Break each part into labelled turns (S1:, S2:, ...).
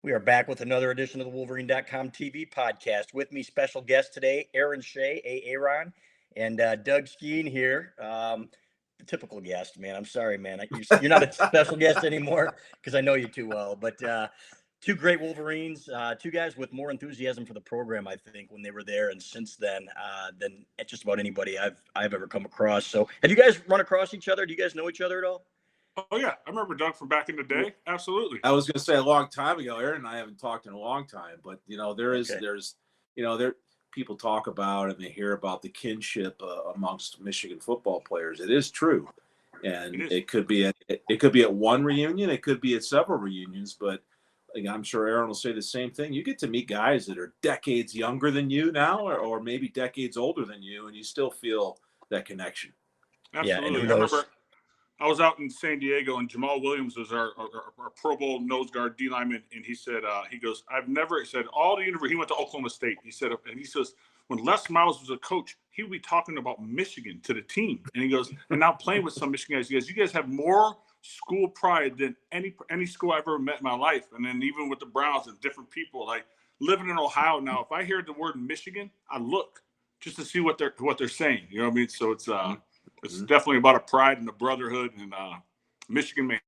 S1: We are back with another edition of the Wolverine.com TV podcast. With me, special guest today, Aaron Shea, Aaron, and Doug Skeen here. The typical guest, man. I'm sorry, man. You're not a special guest anymore because I know you too well. But two great Wolverines, two guys with more enthusiasm for the program, I think, when they were there, and since then, than just about anybody I've ever come across. So, have you guys run across each other? Do you guys know each other at all?
S2: Oh, yeah. I remember Doug from back in the day. Absolutely.
S3: I was going to say a long time ago. Aaron and I haven't talked in a long time, but people talk about and they hear about the kinship amongst Michigan football players. It is true, and it could be at one reunion, it could be at several reunions. But I'm sure Aaron will say the same thing. You get to meet guys that are decades younger than you now, or maybe decades older than you, and you still feel that connection.
S2: Absolutely. Yeah, I remember. I was out in San Diego, and Jamal Williams was our Pro Bowl nose guard D lineman, and he said, he goes, he said, all the university, he went to Oklahoma State. He said, and he says, when Les Miles was a coach, he would be talking about Michigan to the team. And he goes, and now playing with some Michigan guys, he goes, you guys have more school pride than any school I've ever met in my life. And then even with the Browns and different people, like living in Ohio now, if I hear the word Michigan, I look just to see what they're saying. You know what I mean? So it's definitely about a pride and a brotherhood and Michigan man.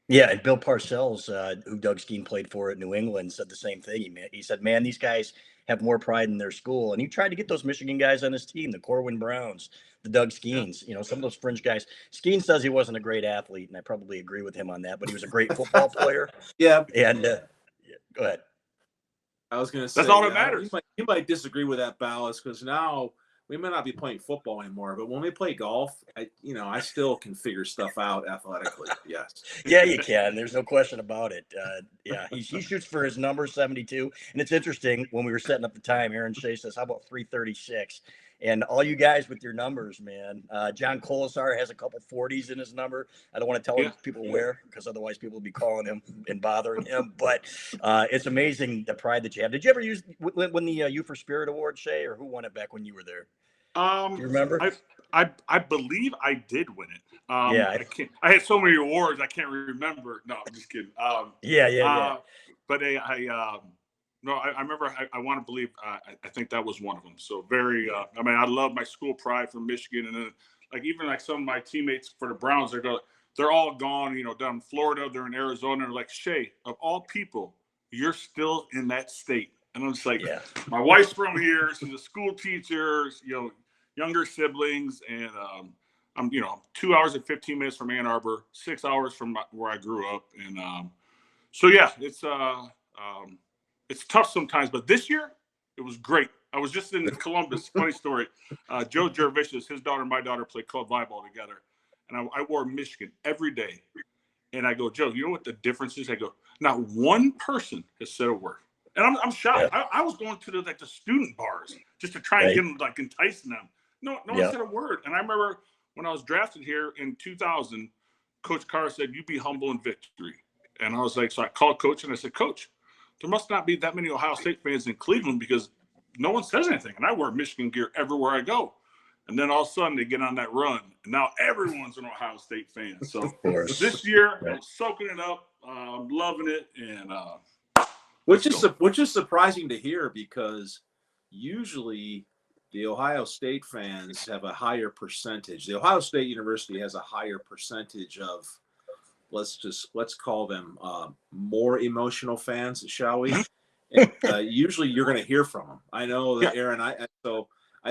S1: Yeah, and Bill Parcells, who Doug Skeen played for at New England, said the same thing. He said, man, these guys have more pride in their school. And he tried to get those Michigan guys on his team, the Corwin Browns, the Doug Skeens, some of those fringe guys. Skeen says he wasn't a great athlete, and I probably agree with him on that, but he was a great football player.
S3: Yeah.
S1: And go ahead.
S3: I was going to say,
S2: that's all that matters.
S3: You might disagree with that, Ballas, because now – we may not be playing football anymore, but when we play golf, I still can figure stuff out athletically. Yes.
S1: Yeah, you can. There's no question about it. He shoots for his number 72, and it's interesting when we were setting up the time. Aaron Shea says, "How about 336?" And all you guys with your numbers, man. John Colasar has a couple 40s in his number. I don't want to tell people where, because otherwise people will be calling him and bothering him. But it's amazing the pride that you have. Did you ever win the You for Spirit Award, Shea, or who won it back when you were there? Do you remember?
S2: I believe I did win it. I had so many awards I can't remember. No, I'm just kidding. But I remember. I want to believe. I think that was one of them. So very. I love my school pride from Michigan, and then even some of my teammates for the Browns, they're all gone. Down in Florida, they're in Arizona. They're like, Shea, of all people, you're still in that state. And I'm just like, my wife's from here. She's a school teacher, younger siblings. And I'm 2 hours and 15 minutes from Ann Arbor, 6 hours from where I grew up. And it's tough sometimes. But this year, it was great. I was just in Columbus. Funny story. Joe Jervicius, his daughter and my daughter played club volleyball together. And I wore Michigan every day. And I go, Joe, you know what the difference is? I go, not one person has said a word. And I'm shocked. Yeah. I was going to the student bars just to try and get them, enticing them. No one said a word. And I remember when I was drafted here in 2000, Coach Carr said, "You be humble in victory." And I was like, so I called Coach and I said, "Coach, there must not be that many Ohio State fans in Cleveland because no one says anything. And I wear Michigan gear everywhere I go." And then all of a sudden they get on that run. And now everyone's an Ohio State fan. So this year, I'm soaking it up. I'm loving it. And
S3: which is surprising to hear because usually the Ohio State fans have a higher percentage. The Ohio State University has a higher percentage of, let's call them more emotional fans, shall we? And, usually you're going to hear from them. I know that Aaron, I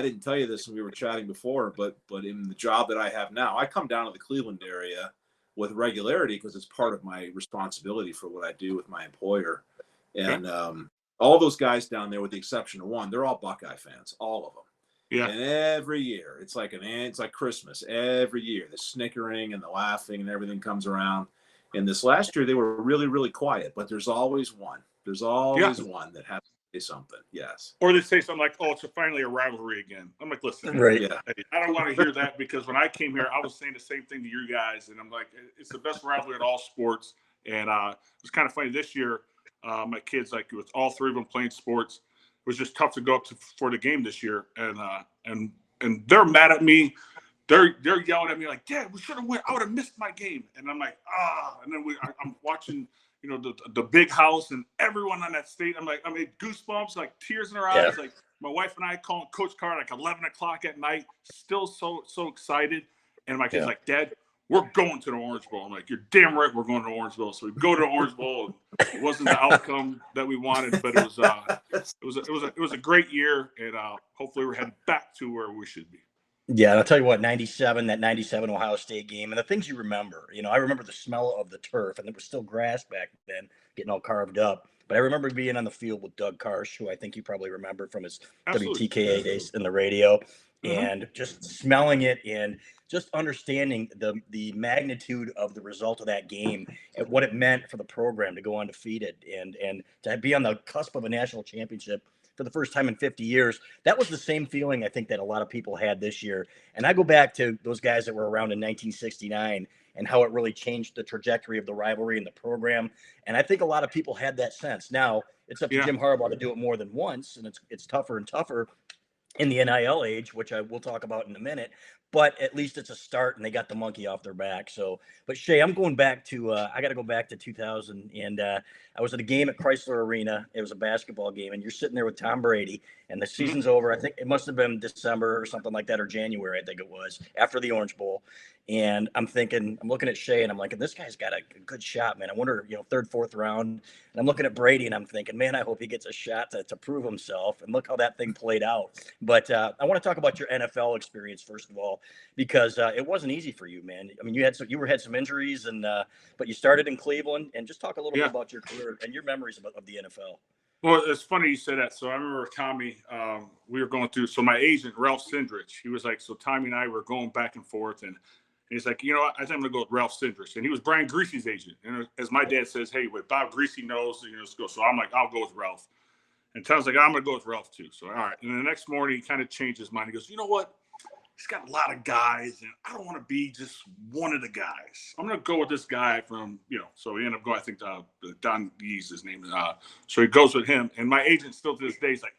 S3: didn't tell you this when we were chatting before, but in the job that I have now, I come down to the Cleveland area with regularity because it's part of my responsibility for what I do with my employer. And all those guys down there, with the exception of one, they're all Buckeye fans, all of them. Yeah. And every year, it's like Christmas. Every year, the snickering and the laughing and everything comes around. And this last year, they were really, really quiet. But there's always one. There's always one that has to say something. Yes.
S2: Or they say something like, "Oh, it's finally a rivalry again." I'm like, listen, I don't want to hear that because when I came here, I was saying the same thing to you guys. And I'm like, it's the best rivalry in all sports. And it's kind of funny this year. My kids, with all three of them playing sports, it was just tough to go up for the game this year. And they're mad at me. They're yelling at me like, "Dad, we should have went. I would have missed my game." And I'm like, And then I'm watching the big house and everyone on that stage. I mean, goosebumps, like tears in our eyes. Like my wife and I calling Coach Carr like 11 o'clock at night, still so excited. And my kid's like, Dad, we're going to the Orange Bowl. I'm like, you're damn right we're going to the Orange Bowl. So we go to the Orange Bowl. It wasn't the outcome that we wanted, but it was a great year, and hopefully we're heading back to where we should be.
S1: Yeah, and I'll tell you what, that 97 Ohio State game, and the things you remember, I remember the smell of the turf, and there was still grass back then, getting all carved up. But I remember being on the field with Doug Carr, who I think you probably remember from his WTKA days in the radio, and just smelling it and just understanding the magnitude of the result of that game and what it meant for the program to go undefeated and to be on the cusp of a national championship for the first time in 50 years. That was the same feeling I think that a lot of people had this year. And I go back to those guys that were around in 1969 and how it really changed the trajectory of the rivalry and the program. And I think a lot of people had that sense. Now it's up to Jim Harbaugh to do it more than once, and it's tougher and tougher in the NIL age, which I will talk about in a minute, but at least it's a start and they got the monkey off their back. So, but Shea, I'm going back to, I got to go back to 2000, and I was at a game at Chrysler Arena. It was a basketball game, and you're sitting there with Tom Brady, and the season's over. I think it must've been December or something like that, or January, I think it was, after the Orange Bowl. And I'm looking at Shea, and I'm like, this guy's got a good shot, man. I wonder, third, fourth round. And I'm looking at Brady, and I'm thinking, man, I hope he gets a shot to prove himself. And look how that thing played out. But I want to talk about your NFL experience first of all, because it wasn't easy for you, man. I mean, you had some injuries, and but you started in Cleveland. And just talk a little bit about your career and your memories of the NFL.
S2: Well, it's funny you said that. So I remember Tommy, we were going through. So my agent, Ralph Sindrich, he was like, so Tommy and I were going back and forth, and he's like, I think I'm going to go with Ralph Sindrich. And he was Brian Greasy's agent. And as my dad says, hey, what Bob Greasy knows, let's go. So I'm like, I'll go with Ralph. And Tom's like, I'm going to go with Ralph too. So, all right. And the next morning, he kind of changed his mind. He goes, you know what? He's got a lot of guys, and I don't want to be just one of the guys. I'm going to go with this guy from, so he ended up going, I think Don Dees, his name. So he goes with him. And my agent still to this day, he's like,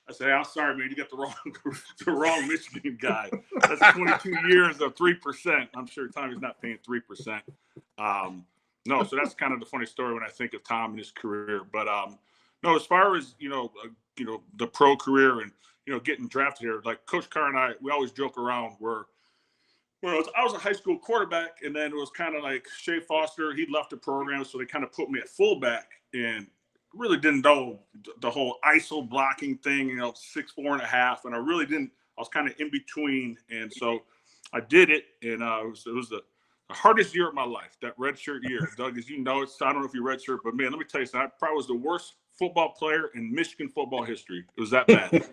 S2: I say, I'm sorry, man, you got the wrong Michigan guy. That's 22 years of 3%. I'm sure Tommy's not paying 3%. No, so that's kind of the funny story when I think of Tom and his career. But no, as far as the pro career and getting drafted here, like Coach Carr and I, we always joke around where I was a high school quarterback, and then it was kind of like Shea Foster, he left the program, so they kind of put me at fullback, and really didn't know the whole ISO blocking thing, 6'4.5", and I really didn't. I was kind of in between, and so I did it, and it was the hardest year of my life, that redshirt year. Doug, as you know, I don't know if you redshirt, but man, let me tell you something. I probably was the worst football player in Michigan football history. It was that bad.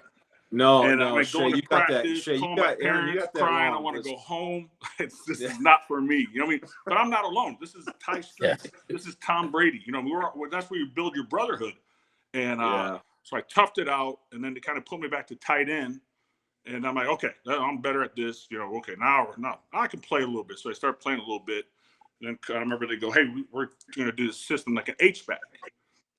S3: No,
S2: and
S3: no,
S2: I'm
S3: Shea,
S2: going to practice, call my parents, crying. I want to go home. This is not for me. You know what I mean? But I'm not alone. This is Ty Streets. This is Tom Brady. That's where you build your brotherhood. And so I toughed it out, and then they kind of put me back to tight end. And I'm like, okay, I'm better at this. Okay, now I can play a little bit. So I start playing a little bit. And then I remember they go, hey, we're going to do this system like an H-back.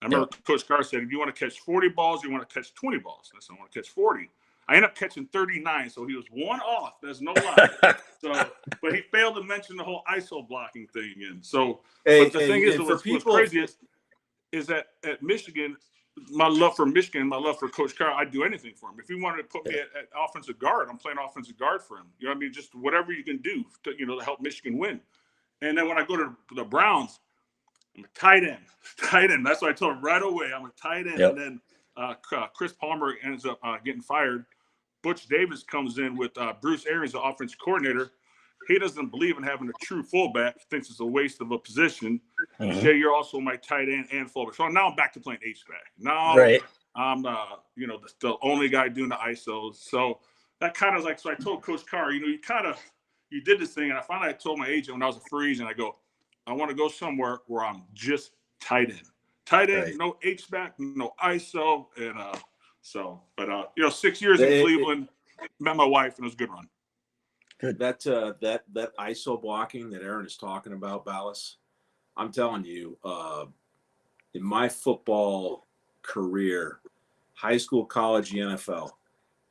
S2: I remember Coach Carr said, if you want to catch 40 balls, you want to catch 20 balls. I said, I want to catch 40. I ended up catching 39, so he was one off. There's no lie. But he failed to mention the whole ISO blocking thing. And so, but the thing is, what's crazy is that at Michigan, my love for Michigan, my love for Coach Carr, I'd do anything for him. If he wanted to put me at offensive guard, I'm playing offensive guard for him. You know what I mean? Just whatever you can do to help Michigan win. And then when I go to the Browns, I'm a tight end. That's what I told him right away. I'm a tight end. Yep. And then Chris Palmer ends up getting fired. Butch Davis comes in with Bruce Arians, the offense coordinator. He doesn't believe in having a true fullback. He thinks it's a waste of a position. Shea, you're also my tight end and fullback. So now I'm back to playing H-back. Now I'm the only guy doing the ISOs. So that kind of so I told Coach Carr, you did this thing. And I told my agent when I was a free agent, I go, I want to go somewhere where I'm just tight end, no H-back, no ISO. And but 6 years in Cleveland, met my wife, and it was a good run.
S3: Good. That ISO blocking that Aaron is talking about, Ballas, I'm telling you, in my football career, high school, college, NFL,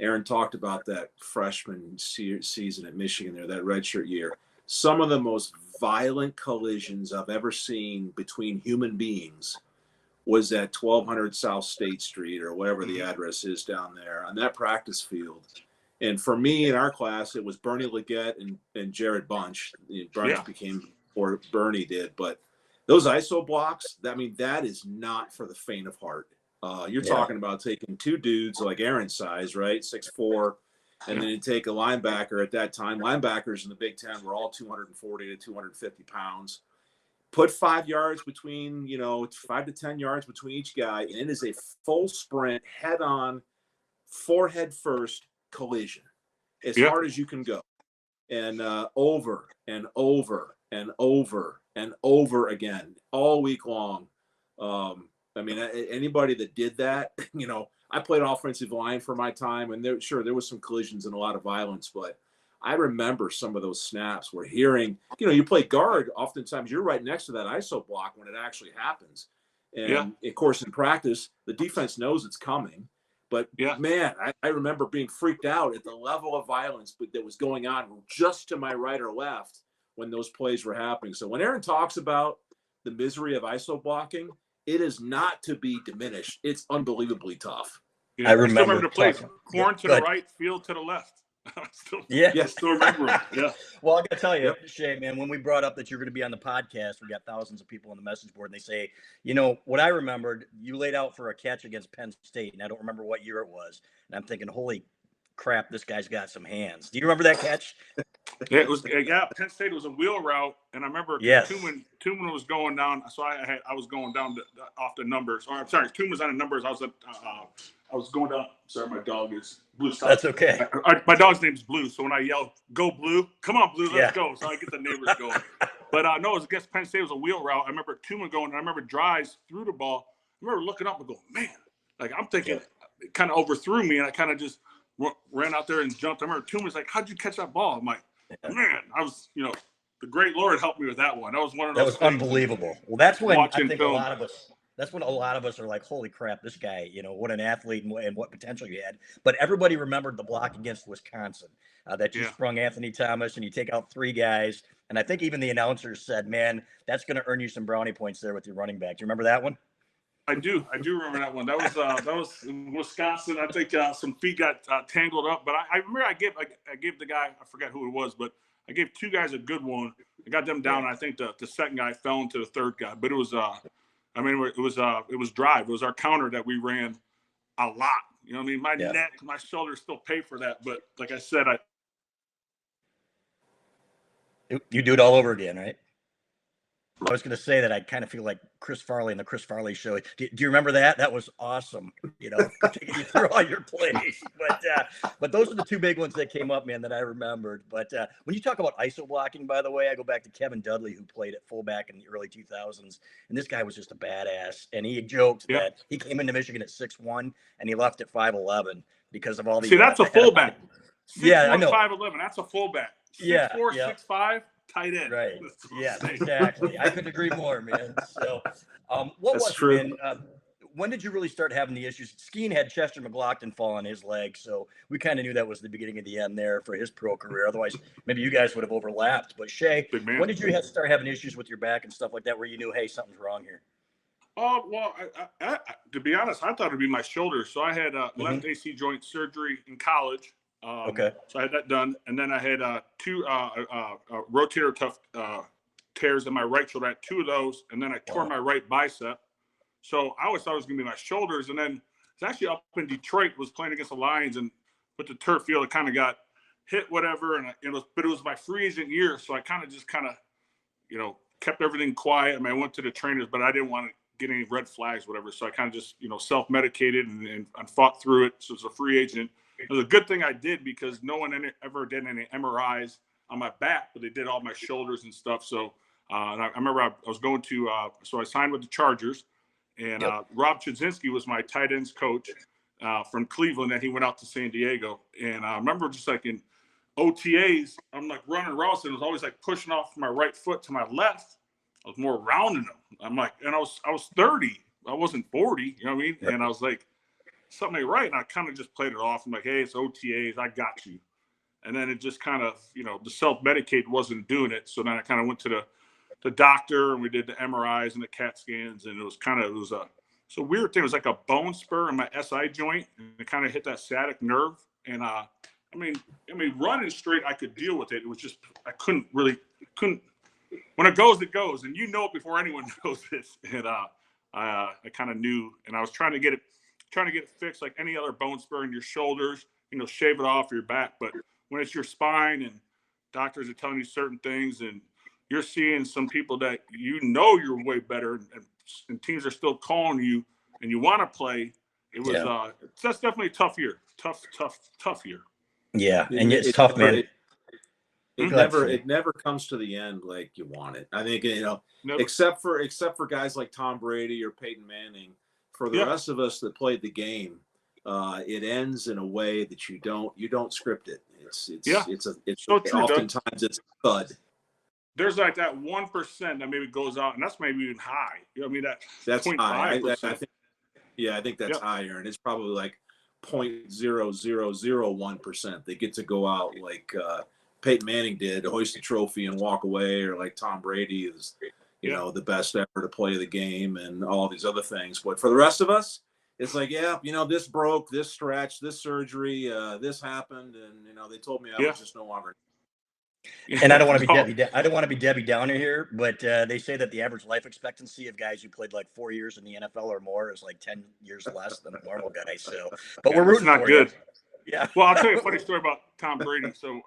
S3: Aaron talked about that freshman season at Michigan there, that redshirt year. some of the most violent collisions I've ever seen between human beings was at 1200 South State Street, or whatever the address is down there, on that practice field. And for me in our class, it was Bernie Leggett and Jared Bunch. Bunch became, or Bernie did, but those ISO blocks, that is not for the faint of heart. You're talking about taking two dudes like Aaron's size, right? 6'4", and then you take a linebacker at that time. Linebackers in the Big Ten were all 240 to 250 pounds. Put 5 yards between, 5 to 10 yards between each guy, and it is a full sprint, head-on, forehead first collision, as hard as you can go, and over and over and over and over again all week long. Anybody that did that, I played offensive line for my time, and there was some collisions and a lot of violence, but I remember some of those snaps where hearing, you play guard, oftentimes you're right next to that ISO block when it actually happens. And of course, in practice, the defense knows it's coming. But man, I remember being freaked out at the level of violence that was going on just to my right or left when those plays were happening. So when Aaron talks about the misery of ISO blocking, it is not to be diminished. It's unbelievably tough.
S1: I remember
S2: the plays. Corn to the right, field to the left. I still remember them. Yeah.
S1: Well, I got to tell you, Shea, man, when we brought up that you're going to be on the podcast, we got thousands of people on the message board, and they say, what I remembered, you laid out for a catch against Penn State, and I don't remember what year it was. And I'm thinking, holy crap, this guy's got some hands. Do you remember that catch?
S2: Yeah, it was. Penn State was a wheel route, and I remember Tooman was going down. So I was going down off the numbers. Or, I'm sorry, Tooman was on the numbers. I was going down. Sorry, my dog is Blue. Stop.
S1: That's okay.
S2: My dog's name is Blue, so when I yell, "Go Blue! Come on, Blue, let's go!" So I get the neighbors going. But no, it was against Penn State. It was a wheel route. I remember Tooman going, and I remember Dries threw the ball. I remember looking up and going, "Man!" Like I'm thinking, it kind of overthrew me, and I kind of just ran out there and jumped. I remember Tooman's like, "How'd you catch that ball?" I'm like, "Man, I was, the great Lord helped me with that one. That was one of those.
S1: That was unbelievable." Well, that's when I think
S2: film.
S1: That's when a lot of us are like, holy crap, this guy, what an athlete and what potential he had. But everybody remembered the block against Wisconsin that you sprung Anthony Thomas and you take out 3 guys. And I think even the announcers said, man, that's going to earn you some brownie points there with your running back. Do you remember that one?
S2: I do remember that one. That was in Wisconsin. I think some feet got tangled up. But I remember I gave the guy, I forgot who it was, but I gave 2 guys a good one. I got them down. And I think the second guy fell into the third guy. But it was it was drive. It was our counter that we ran a lot. My neck, my shoulders still pay for that. But like I said,
S1: you do it all over again, right? I was going to say that I kind of feel like Chris Farley in the Chris Farley show. Do you remember that? That was awesome. Taking you through all your plays. But those are the 2 big ones that came up, man, that I remembered. But when you talk about ISO blocking, by the way, I go back to Kevin Dudley, who played at fullback in the early 2000s. And this guy was just a badass. And he joked that he came into Michigan at 6'1", and he left at 5'11" because of all the.
S2: See, that's a fullback. 6'1",
S1: I know.
S2: 5'11". That's a fullback. 6'4", 6'5". Tight end.
S1: Right. Yes, exactly. I couldn't agree more, man. So, when did you really start having the issues? Skeen had Chester McLaughlin fall on his leg, so we kind of knew that was the beginning of the end there for his pro career. Otherwise, maybe you guys would have overlapped. But Shea, when did you start having issues with your back and stuff like that, where you knew, hey, something's wrong here?
S2: Well, I, to be honest, I thought it'd be my shoulder. So I had left AC joint surgery in college. So I had that done, and then I had 2 rotator cuff tears in my right shoulder. I had 2 of those, and then I tore my right bicep. So I always thought it was going to be my shoulders, and then it's actually up in Detroit. Was playing against the Lions, and with the turf field, it kind of got hit, whatever. And but it was my free agent year, so I kind of kept everything quiet. I went to the trainers, but I didn't want to get any red flags, whatever. So I kind of just self-medicated and fought through it. So as a free agent. It was a good thing I did because no one ever did any MRIs on my back, but they did all my shoulders and stuff. So and I remember I was going to so I signed with the Chargers, and Rob Chudzinski was my tight ends coach from Cleveland, and he went out to San Diego. And I remember just like in OTAs, I'm like running routes, and it was always like pushing off my right foot to my left. I was more rounding them. I'm like, and I was 30. I wasn't 40. You know what I mean? And I was like, something ain't right. And I kind of just played it off. I'm like, hey, it's OTAs. I got you. And then it just kind of, the self-medicate wasn't doing it. So then I kind of went to the doctor, and we did the MRIs and the CAT scans. And it was a weird thing. It was like a bone spur in my SI joint, and it kind of hit that sciatic nerve. And I mean, running straight, I could deal with it. It was just, I couldn't. When it goes, it goes, and it before anyone knows this. And I kind of knew, and I was trying to get it fixed like any other bone spur in your shoulders. Shave it off your back. But when it's your spine, and doctors are telling you certain things, and you're seeing some people that you're way better, and teams are still calling you, and you want to play. It was that's definitely a tough year. Tough year.
S1: Yeah, and it's tough, man.
S3: It never comes to the end like you want it. I think never. except for guys like Tom Brady or Peyton Manning. For the rest of us that played the game, it ends in a way that you don't script it. It's so true, oftentimes it's a thud.
S2: There's like that 1% that maybe goes out, and that's maybe even high. That's 0.5%.
S3: High. I think that's higher, and it's probably like 0.0001% that get to go out like Peyton Manning did, to hoist a trophy and walk away, or like Tom Brady is, the best ever to play the game and all these other things. But for the rest of us, it's like, this broke, this stretch, this surgery, this happened, and they told me I was just no longer.
S1: And I don't want to be Debbie Downer here, but they say that the average life expectancy of guys who played like 4 years in the NFL or more is like 10 years less than a normal guy. So, but we're rooting
S2: not
S1: for
S2: good.
S1: You. Yeah.
S2: Well, I'll tell you a funny story about Tom Brady. So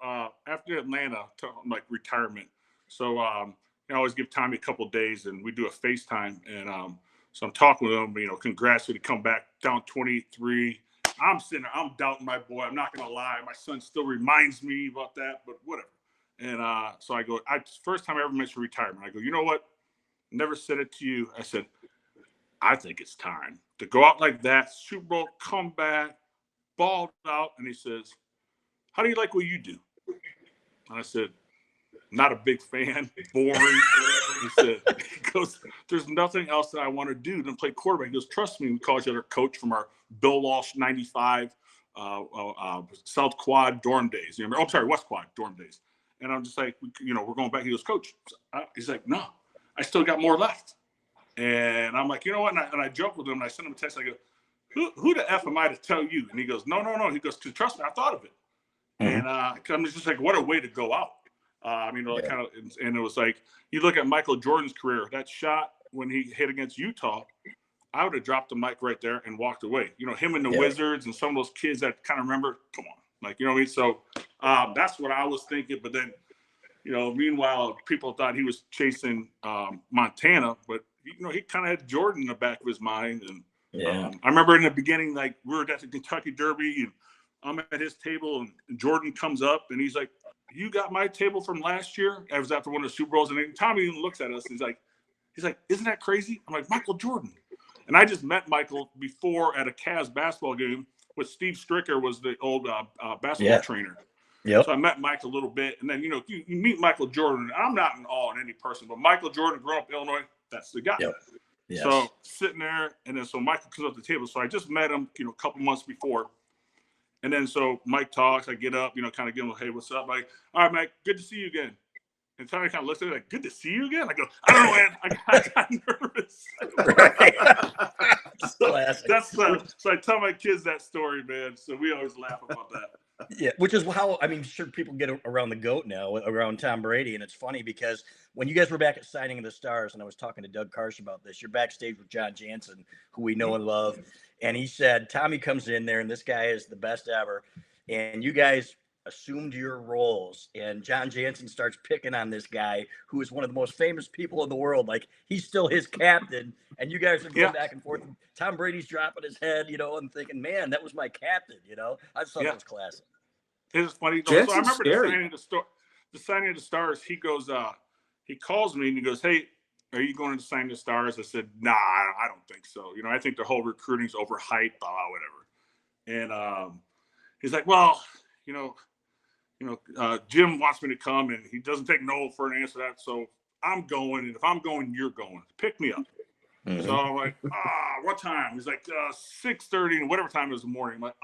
S2: after Atlanta, like retirement, so I always give Tommy a couple of days, and we do a FaceTime, and so I'm talking with him. Congrats to come back down 23. I'm sitting there, I'm doubting my boy. I'm not gonna lie, my son still reminds me about that, but whatever. And so I go, first time I ever mentioned retirement, I go, you know what? Never said it to you. I said, I think it's time to go out like that, Super Bowl, come back, balled out. And he says, how do you like what you do? And I said, not a big fan, boring. He goes, there's nothing else that I want to do than play quarterback. He goes, trust me, we call each other coach from our Bill Walsh 95 South Quad dorm days. West Quad dorm days. And I'm just like, we're going back. He goes, coach. He's like, no, I still got more left. And I'm like, you know what? And I joke with him, and I send him a text. I go, who the F am I to tell you? And he goes, no. He goes, trust me, I thought of it. Mm-hmm. And I'm just like, what a way to go out. And it was like, you look at Michael Jordan's career, that shot when he hit against Utah, I would have dropped the mic right there and walked away. Him and the Wizards and some of those kids that kind of remember, come on. Like, you know what I mean? So that's what I was thinking. But then, meanwhile, people thought he was chasing Montana, but, he kind of had Jordan in the back of his mind. And I remember in the beginning, like, we were at the Kentucky Derby, and I'm at his table, and Jordan comes up, and he's like, you got my table from last year? I was after one of the Super Bowls, and then Tommy even looks at us, and he's like, isn't that crazy? I'm like, Michael Jordan. And I just met Michael before at a Cavs basketball game with Steve Stricker, was the old basketball trainer. Yep. So I met Mike a little bit, and then you meet Michael Jordan. I'm not in awe in any person, but Michael Jordan, growing up in Illinois, that's the guy. Yep. Yes. So sitting there, and then so Michael comes up to the table. So I just met him, a couple months before, and then so Mike talks. I get up, kind of give him, hey, what's up? Like, all right, Mike, good to see you again. And Tommy kind of looks at me like, good to see you again. I go, I don't know, man. I got nervous. So I tell my kids that story, man. So we always laugh about that.
S1: Yeah, which is how, sure, people get around the GOAT now, around Tom Brady. And it's funny because when you guys were back at Signing of the Stars, and I was talking to Doug Carr about this, you're backstage with John Jansen, who we know and love. And he said, Tommy comes in there, and this guy is the best ever. And you guys assumed your roles, and John Jansen starts picking on this guy who is one of the most famous people in the world. Like, he's still his captain, and you guys are going back and forth. Tom Brady's dropping his head, and thinking, man, that was my captain. I thought that was classic.
S2: It was funny. So I remember the signing of the Stars. He goes, he calls me and he goes, hey, are you going to sign the Stars? I said, nah, I don't think so. I think the whole recruiting's overhyped, whatever. And he's like, well, Jim wants me to come, and he doesn't take no for an answer to that. So I'm going, and if I'm going, you're going. Pick me up. Mm-hmm. So I'm like, what time? He's like 6:30, and whatever time it was in the morning. I'm like,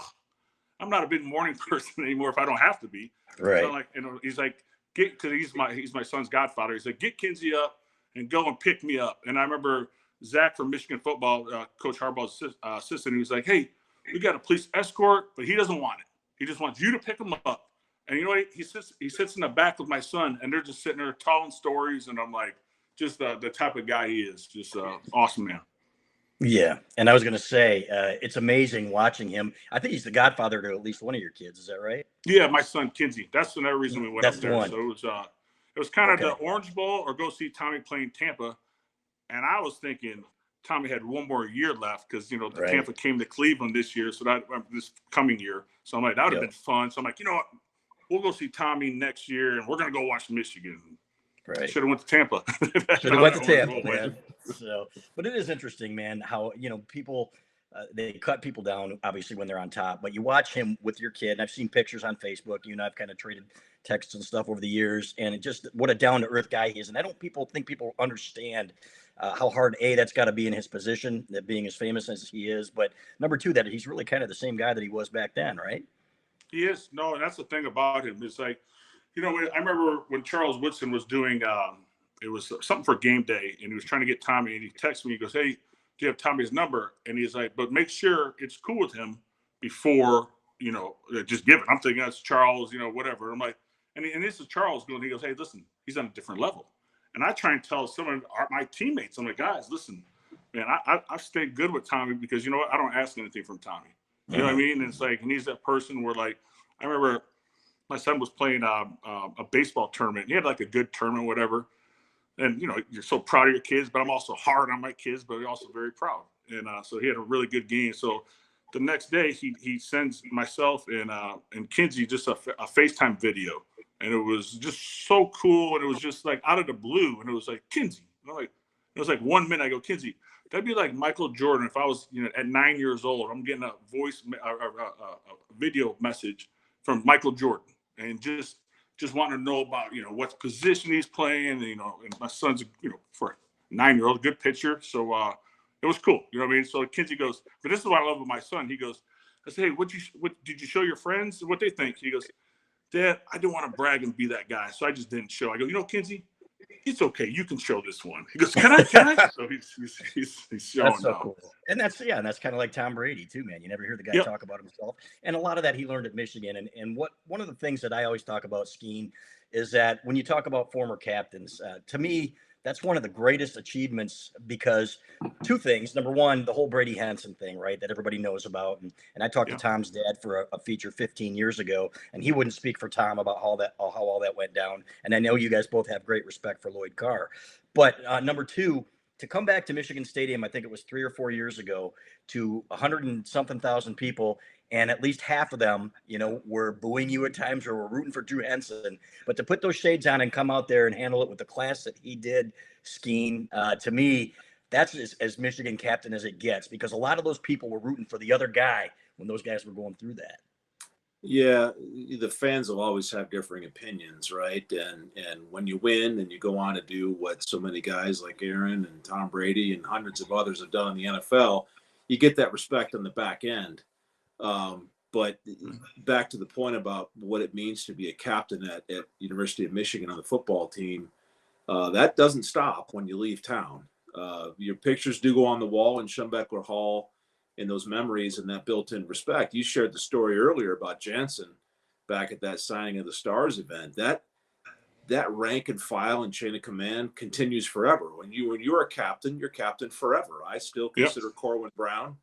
S2: I'm not a big morning person anymore if I don't have to be.
S1: Right.
S2: So like, he's like, because he's my son's godfather. He's like, get Kinsey up and go and pick me up. And I remember Zach from Michigan football, Coach Harbaugh's assistant. He was like, hey, we got a police escort, but he doesn't want it. He just wants you to pick him up. And you know what? He sits in the back with my son, and they're just sitting there telling stories. And I'm like, just the type of guy he is, just awesome man.
S1: Yeah, and I was going to say, it's amazing watching him. I think he's the godfather to at least one of your kids. Is that right?
S2: Yeah, my son Kinsey. That's another reason we went
S1: That's
S2: up
S1: the
S2: there.
S1: one.
S2: So it was kind of
S1: Okay.
S2: the Orange Bowl or go see Tommy playing Tampa. And I was thinking Tommy had one more year left because the
S1: Right.
S2: Tampa came to Cleveland this year, so that this coming year. So I'm like, that would have
S1: Yep.
S2: been fun. So I'm like, you know what? We'll go see Tommy next year, and we're gonna go watch Michigan.
S1: Right.
S2: Should have went to Tampa.
S1: Should have went to Tampa, man. So, but it is interesting, man, how people they cut people down obviously when they're on top. But you watch him with your kid, and I've seen pictures on Facebook. You and I've kind of traded texts and stuff over the years, and it just what a down to earth guy he is. And I don't think people understand how hard that's got to be in his position, that being as famous as he is. But number two, that he's really kind of the same guy that he was back then, right?
S2: He is. No, and that's the thing about him. It's like, I remember when Charles Woodson was doing, it was something for game day, and he was trying to get Tommy, and he texted me. He goes, hey, do you have Tommy's number? And he's like, but make sure it's cool with him before, just give it. I'm thinking that's Charles, whatever. I'm like, and this is Charles going, he goes, hey, listen, he's on a different level. And I try and tell some of my teammates, I'm like, guys, listen, man, I stay good with Tommy because you know what? I don't ask anything from Tommy. You know what I mean? And it's like, and he's that person where like, I remember my son was playing a baseball tournament. He had like a good tournament, whatever. And, you're so proud of your kids, but I'm also hard on my kids, but also very proud. And so he had a really good game. So the next day he sends myself and Kinsey just a FaceTime video. And it was just so cool. And it was just like out of the blue. And it was like, Kinsey. It was like 1 minute. I go, Kinsey, that'd be like Michael Jordan. If I was, at 9 years old, I'm getting a a video message from Michael Jordan and just wanting to know about, what position he's playing. And, and my son's, for a 9-year-old, good pitcher. So it was cool. You know what I mean? So Kinsey goes, but this is what I love about my son. He goes, I say, hey, what did you show your friends? What they think? He goes, Dad, I didn't want to brag and be that guy. So I just didn't show. I go, Kinsey, it's okay. You can show this one. He goes, can I? So he's showing.
S1: That's so
S2: now.
S1: cool. And that's kind of like Tom Brady too, man. You never hear the guy
S2: Yep.
S1: talk about himself. And a lot of that he learned at Michigan. And one of the things that I always talk about, Skeen, is that when you talk about former captains, to me, that's one of the greatest achievements because two things. Number one, the whole Brady Henson thing, right, that everybody knows about. And I talked to Tom's dad for a feature 15 years ago, and he wouldn't speak for Tom about how all that went down. And I know you guys both have great respect for Lloyd Carr. But number two, to come back to Michigan Stadium, I think it was 3 or 4 years ago, to 100 and something thousand people, and at least half of them, were booing you at times or were rooting for Drew Henson. But to put those shades on and come out there and handle it with the class that he did, Skeen, to me, that's as Michigan captain as it gets, because a lot of those people were rooting for the other guy when those guys were going through that.
S3: Yeah, the fans will always have differing opinions, right? And when you win and you go on to do what so many guys like Aaron and Tom Brady and hundreds of others have done in the NFL, you get that respect on the back end. But back to the point about what it means to be a captain at University of Michigan on the football team, that doesn't stop when you leave town. Your pictures do go on the wall in Schembeckler Hall, and those memories and that built-in respect. You shared the story earlier about Jansen back at that signing of the Stars event. That rank and file and chain of command continues forever. When you're a captain, you're captain forever. I still consider Corwin Brown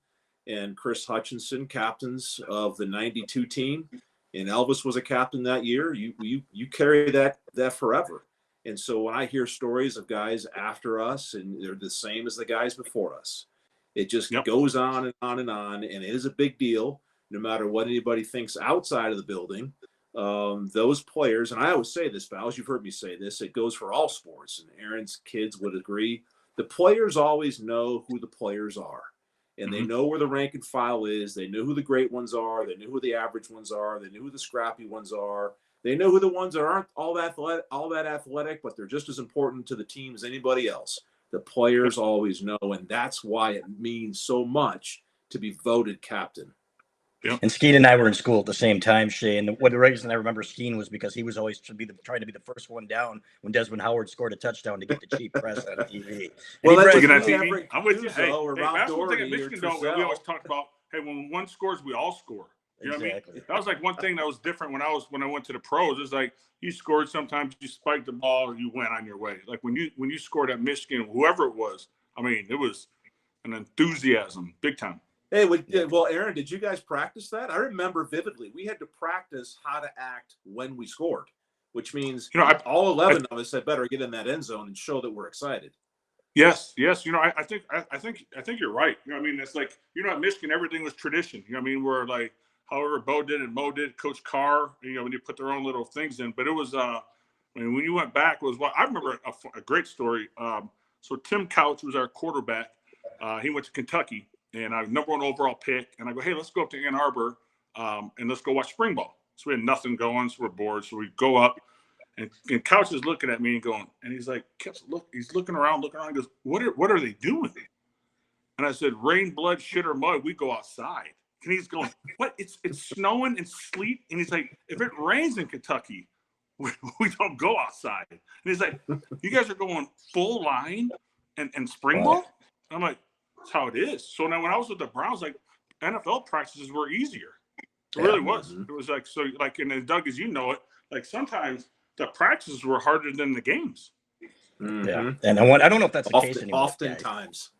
S3: and Chris Hutchinson captains of the '92 team, and Elvis was a captain that year. You carry that forever. And so when I hear stories of guys after us and they're the same as the guys before us, it just goes on and on and on. And it is a big deal, no matter what anybody thinks outside of the building. Those players, and I always say this, Pals, you've heard me say this, it goes for all sports, and Aaron's kids would agree. The players always know who the players are, and they know where the rank and file is. They know who the great ones are. They know who the average ones are. They know who the scrappy ones are. They know who the ones that aren't all that athletic, but they're just as important to the team as anybody else. The players always know, and that's why it means so much to be voted captain.
S2: Yep.
S1: And Skeen and I were in school at the same time, Shay. And the reason I remember Skeen was because he was always trying to be the first one down when Desmond Howard scored a touchdown to get the cheap press on TV.
S3: Well, that's
S2: Looking
S3: what
S2: at
S3: me
S2: TV,
S3: every
S2: I'm with you. Hey,
S3: or
S2: hey,
S3: Rob
S2: that's one thing at
S3: Doherty or
S2: Michigan, though. We always
S3: Trezell.
S2: talked about, hey, when one scores, we all score. You know what I mean?
S1: Exactly.
S2: That was like one thing that was different when I went to the pros. It's like you scored sometimes, you spiked the ball, you went on your way. Like when you scored at Michigan, whoever it was, I mean, it was an enthusiasm, big time.
S3: Hey, well, Aaron, did you guys practice that? I remember vividly. We had to practice how to act when we scored, which means all 11 of us had better get in that end zone and show that we're excited.
S2: Yes. I think you're right. You know what I mean? It's like, at Michigan, everything was tradition. You know what I mean? We're like, however Bo did and Mo did, Coach Carr, when you put their own little things in. But it was, when you went back, I remember a great story. So Tim Couch was our quarterback. He went to Kentucky, and I was #1 overall pick. And I go, hey, let's go up to Ann Arbor, and let's go watch spring ball. So we had nothing going, so we're bored. So we go up. And Couch is looking at me and going, and he's like, he's looking around. He goes, what are they doing? And I said, rain, blood, shit, or mud, we go outside. And he's going, what? It's snowing and sleet. And he's like, if it rains in Kentucky, we don't go outside. And he's like, you guys are going full line and spring ball? I'm like, that's how it is. So now when I was with the Browns, like NFL practices were easier. It really was. It was like, so like, and then Doug, as you know it, like sometimes the practices were harder than the games.
S1: Yeah, and I don't know if that's the case anymore.
S3: Oftentimes.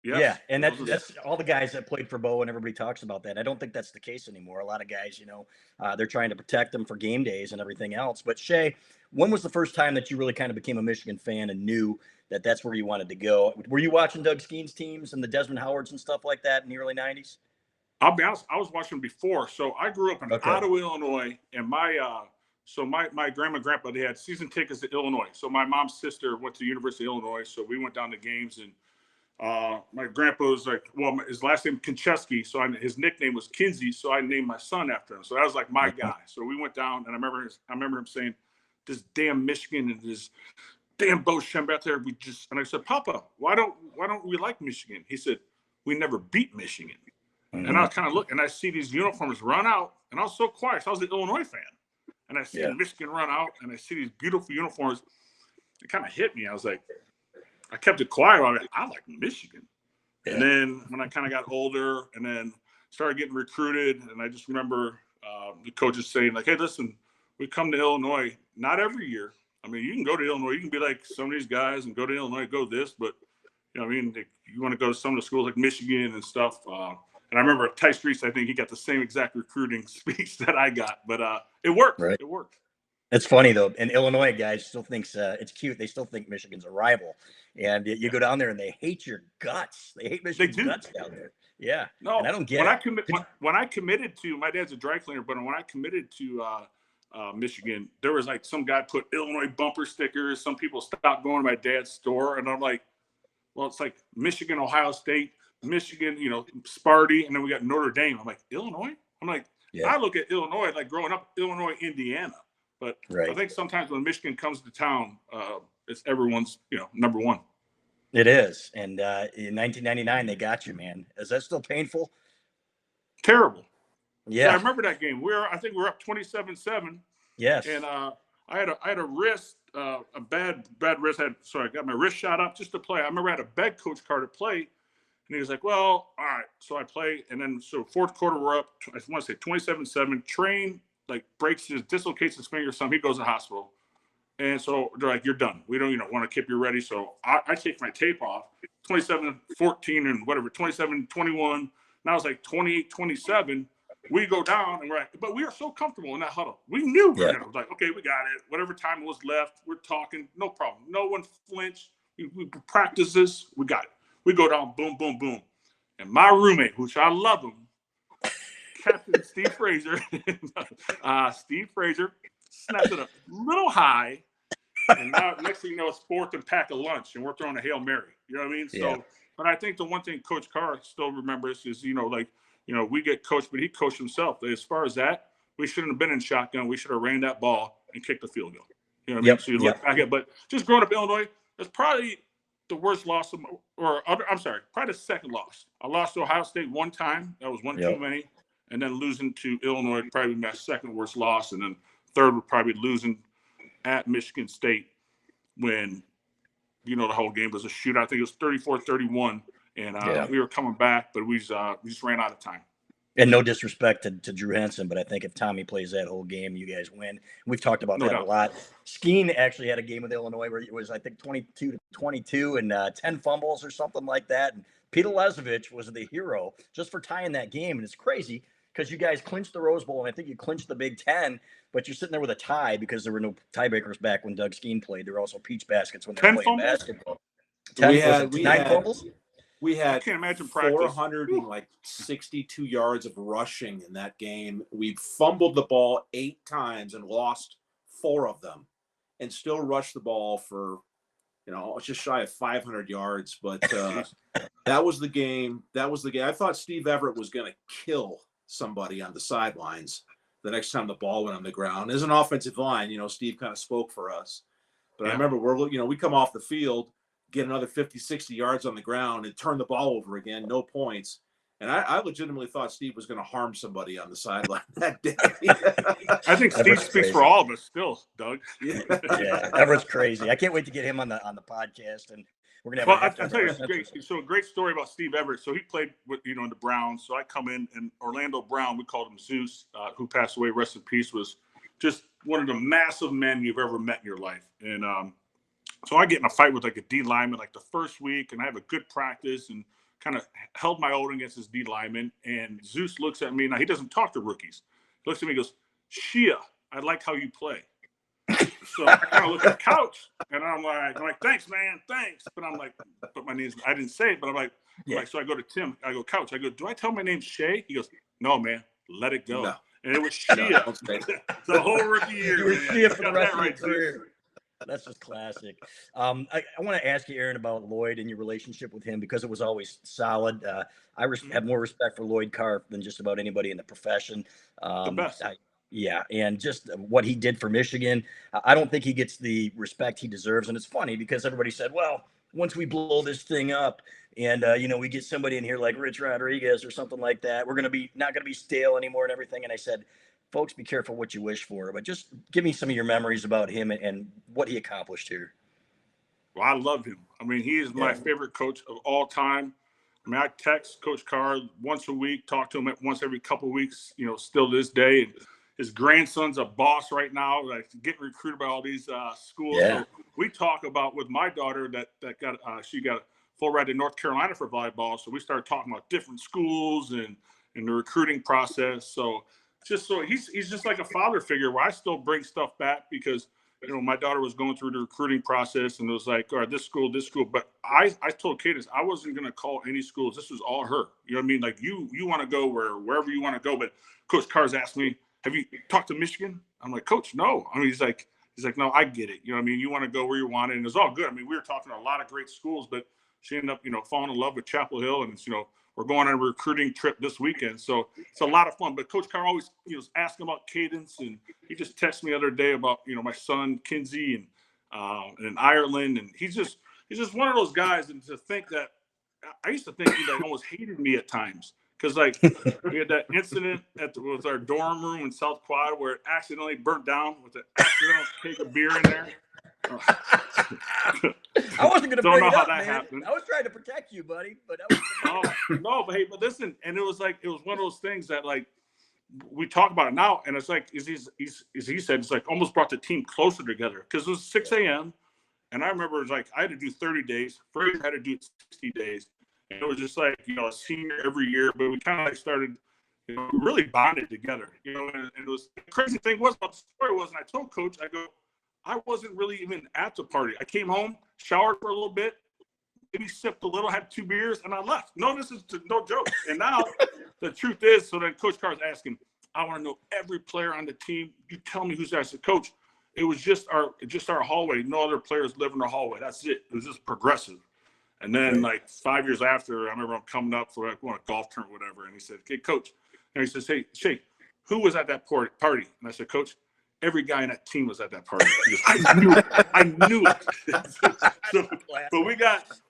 S2: Yes.
S1: Yeah, and that's all the guys that played for Bo, and everybody talks about that. I don't think that's the case anymore. A lot of guys, they're trying to protect them for game days and everything else. But Shay, when was the first time that you really kind of became a Michigan fan and knew that that's where you wanted to go? Were you watching Doug Skeen's teams and the Desmond Howards and stuff like that in the early 90s?
S2: I'll be honest, I was watching before. So I grew up in Ottawa, Illinois, and my grandma and grandpa, they had season tickets to Illinois. So my mom's sister went to the University of Illinois, so we went down to games. And my grandpa was like, well, his last name Kincheski, so his nickname was Kinsey, so I named my son after him. So that was like my guy. So we went down, and I remember him saying, "This damn Michigan and this damn Bo Schembechler out there, and I said, Papa, why don't we like Michigan? He said, we never beat Michigan. And I kind of look, and I see these uniforms run out, and I was so quiet. So I was an Illinois fan, and I see Michigan run out, and I see these beautiful uniforms. It kind of hit me. I was like, I kept it quiet. I like Michigan. Yeah. And then when I kind of got older, and then started getting recruited, and I just remember the coaches saying, like, hey, listen, we come to Illinois not every year. I mean, you can go to Illinois, you can be like some of these guys and go to Illinois, go this, but I mean, you want to go to some of the schools like Michigan and stuff. And I remember Tice Reese, I think he got the same exact recruiting speech that I got, but it worked. Right. It worked.
S1: It's funny though, and Illinois guys still thinks it's cute. They still think Michigan's a rival, and you go down there and they hate your guts. They hate Michigan's guts down there. Yeah.
S2: No,
S1: and I don't get
S2: when I committed to, my dad's a dry cleaner, but when I committed to Michigan, there was like some guy put Illinois bumper stickers. Some people stopped going to my dad's store, and I'm like, well, it's like Michigan, Ohio State, Michigan, Sparty, and then we got Notre Dame. I'm like, Illinois? I'm like, I look at Illinois like growing up, Illinois, Indiana. But I think sometimes when Michigan comes to town, it's everyone's, number one.
S1: It is. And in 1999, they got you, man. Is that still painful?
S2: Terrible.
S1: Yeah.
S2: I remember that game. I think we were up 27-7.
S1: Yes.
S2: And I had a wrist, a bad wrist. I got my wrist shot up just to play. I remember I had a bed coach card to play. And he was like, well, all right. So I play. And then, fourth quarter, we're up, I want to say 27-7. Train, dislocates his finger or something. He goes to the hospital. And so they're like, you're done. We don't, want to keep you ready. So I take my tape off, 27-14 and whatever, 27-21. Now it's like 28-27. We go down and but we are so comfortable in that huddle. We knew we were going to, okay, we got it. Whatever time was left, we're talking, no problem. No one flinched. We practice this. We got it. We go down, boom, boom, boom. And my roommate, which I love him, Captain Steve Fraser, snapped it a little high. And now, next thing you know, it's fourth and pack a lunch, and we're throwing a Hail Mary. You know what I mean? So, but I think the one thing Coach Carr still remembers is, we get coached, but he coached himself. As far as that, we shouldn't have been in shotgun. We should have ran that ball and kicked the field goal. You know what I mean? So you look back at, but just growing up in Illinois, that's probably the worst loss, probably the second loss. I lost to Ohio State one time. That was one too many. and then losing to Illinois would probably be my second worst loss, and then third would probably be losing at Michigan State when, the whole game was a shootout. I think it was 34-31, and we were coming back, but we just ran out of time.
S1: And no disrespect to Drew Henson, but I think if Tommy plays that whole game, you guys win. We've talked about that a lot. Skeen actually had a game with Illinois where it was, I think, 22-22 and 10 fumbles or something like that. And Peter Lezovich was the hero just for tying that game. And it's crazy because you guys clinched the Rose Bowl, and I think you clinched the Big Ten, but you're sitting there with a tie because there were no tiebreakers back when Doug Skeen played. There were also peach baskets when they were playing basketball. 9 fumbles?
S3: We had
S2: I can't imagine practice.
S3: 462 yards of rushing in that game. We fumbled the ball 8 times and lost 4 of them, and still rushed the ball for, just shy of 500 yards. But that was the game. I thought Steve Everett was going to kill somebody on the sidelines the next time the ball went on the ground. As an offensive line, Steve kind of spoke for us. But I remember we come off the field, get another 50, 60 yards on the ground and turn the ball over again, no points. And I legitimately thought Steve was going to harm somebody on the sideline that day.
S2: I think Steve speaks for all of us still, Doug.
S1: Yeah, Everett's crazy. I can't wait to get him on the podcast, and we're gonna have.
S2: I'll tell you, it's great. So a great story about Steve Everett. So he played with in the Browns. So I come in, and Orlando Brown, we called him Zeus, who passed away, rest in peace, was just one of the massive men you've ever met in your life. And so I get in a fight with like a D lineman like the first week, and I have a good practice and kind of held my own against this D lineman. And Zeus looks at me. Now, he doesn't talk to rookies. He looks at me and goes, Shea, I like how you play. So I kind of look at the couch, and I'm like, thanks, man, thanks. But I'm like, but my name's, I didn't say it, but I'm like, so I go to Tim. I go, Couch. I go, do I tell my name Shea? He goes, no, man, let it go. No. And it was Shea. The whole rookie year.
S1: You were Shea for the rest of your career. That's just classic. I want to ask you, Aaron, about Lloyd and your relationship with him, because it was always solid. I have more respect for Lloyd Carr than just about anybody in the profession.
S2: The best.
S1: And just what he did for Michigan. I don't think he gets the respect he deserves. And it's funny because everybody said, well, once we blow this thing up and, we get somebody in here like Rich Rodriguez or something like that, we're not going to be stale anymore and everything. And I said, folks, be careful what you wish for, but just give me some of your memories about him and what he accomplished here.
S2: Well, I love him. I mean, he is my favorite coach of all time. I mean, I text Coach Carr once a week, talk to him once every couple of weeks, still to this day. And his grandson's a boss right now, like getting recruited by all these schools.
S1: Yeah.
S2: So we talk about with my daughter that she got a full ride to North Carolina for volleyball. So we started talking about different schools and the recruiting process. So he's just like a father figure where I still bring stuff back because, my daughter was going through the recruiting process and it was like, all right, this school. But I told Cadence I wasn't going to call any schools. This was all her. You know what I mean? Like you want to go wherever you want to go. But Coach Carr's asked me, have you talked to Michigan? I'm like, Coach, no. I mean, he's like, no, I get it. You know what I mean? You want to go where you want it. And it's all good. I mean, we were talking to a lot of great schools, but she ended up, falling in love with Chapel Hill. And it's, we're going on a recruiting trip this weekend. So it's a lot of fun. But Coach Carr always, was asking about Cadence. And he just texted me the other day about, my son, Kinsey, and in Ireland. And he's just one of those guys. And to think that I used to think he almost hated me at times. Because, we had that incident with our dorm room in South Quad where it accidentally burnt down with an accidental keg of beer in there.
S1: I wasn't going to bring it up, man.
S2: Happened.
S1: I was trying to protect you, buddy. But
S2: but listen, and it was one of those things that, we talk about it now, and it's like, as he said, it's like almost brought the team closer together because it was 6 a.m. And I remember it was like I had to do 30 days. Fraser had to do 60 days. And it was just like, a senior every year, but we kind of started, we really bonded together, and it was the crazy thing was about the story was, and I told Coach, I go, I wasn't really even at the party. I came home, showered for a little bit, maybe sipped a little, had 2 beers, and I left. No, this is no joke. And now the truth is, so then Coach Carr's asking, I want to know every player on the team. You tell me who's there. I said, Coach, it was just our hallway. No other players live in the hallway. That's it. It was just progressive. And then 5 years after, I remember I'm coming up for a golf tournament, whatever. And he said, "Okay, Coach." And he says, "Hey, Shea, who was at that party?" And I said, "Coach, every guy in that team was at that party." He goes, I knew it. But